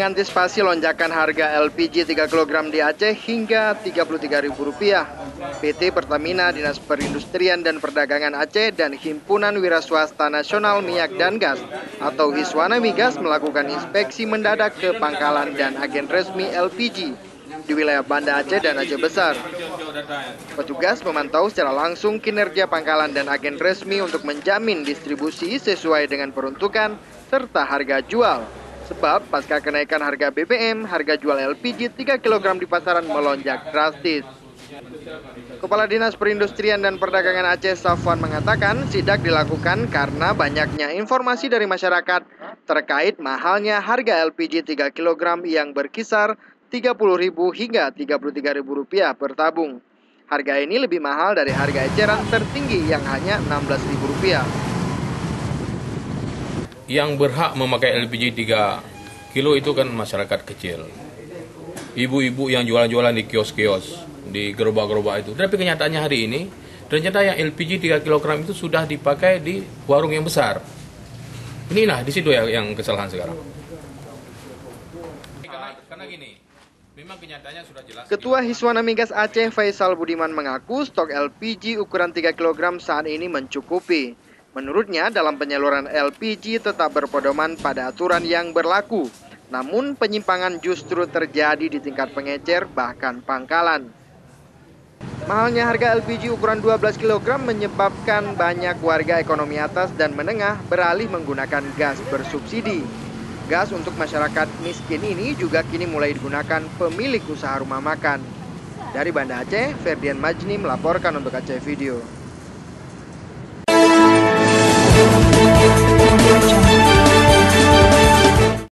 Mengantisipasi lonjakan harga LPG 3 kg di Aceh hingga Rp33.000, PT Pertamina, Dinas Perindustrian dan Perdagangan Aceh, dan Himpunan Wiraswasta Nasional Minyak dan Gas atau Hiswana Migas melakukan inspeksi mendadak ke pangkalan dan agen resmi LPG di wilayah Banda Aceh dan Aceh Besar. Petugas memantau secara langsung kinerja pangkalan dan agen resmi untuk menjamin distribusi sesuai dengan peruntukan serta harga jual. Sebab pasca kenaikan harga BBM, harga jual LPG 3 kg di pasaran melonjak drastis. Kepala Dinas Perindustrian dan Perdagangan Aceh, Safwan, mengatakan sidak dilakukan karena banyaknya informasi dari masyarakat terkait mahalnya harga LPG 3 kg yang berkisar Rp30.000 hingga Rp33.000 per tabung. Harga ini lebih mahal dari harga eceran tertinggi yang hanya Rp16.000. Yang berhak memakai LPG 3 kilo itu kan masyarakat kecil. Ibu-ibu yang jualan-jualan di kios-kios, di gerobak-gerobak itu. Tapi kenyataannya hari ini, ternyata yang LPG 3 kg itu sudah dipakai di warung yang besar. Inilah, di situ yang kesalahan sekarang. Karena gini, memang kenyataannya sudah jelas. Ketua Hiswana Migas Aceh, Faisal Budiman, mengaku stok LPG ukuran 3 kg saat ini mencukupi. Menurutnya, dalam penyaluran LPG tetap berpedoman pada aturan yang berlaku. Namun, penyimpangan justru terjadi di tingkat pengecer bahkan pangkalan. Mahalnya harga LPG ukuran 12 kg menyebabkan banyak warga ekonomi atas dan menengah beralih menggunakan gas bersubsidi. Gas untuk masyarakat miskin ini juga kini mulai digunakan pemilik usaha rumah makan. Dari Banda Aceh, Ferdian Majni melaporkan untuk Aceh Video.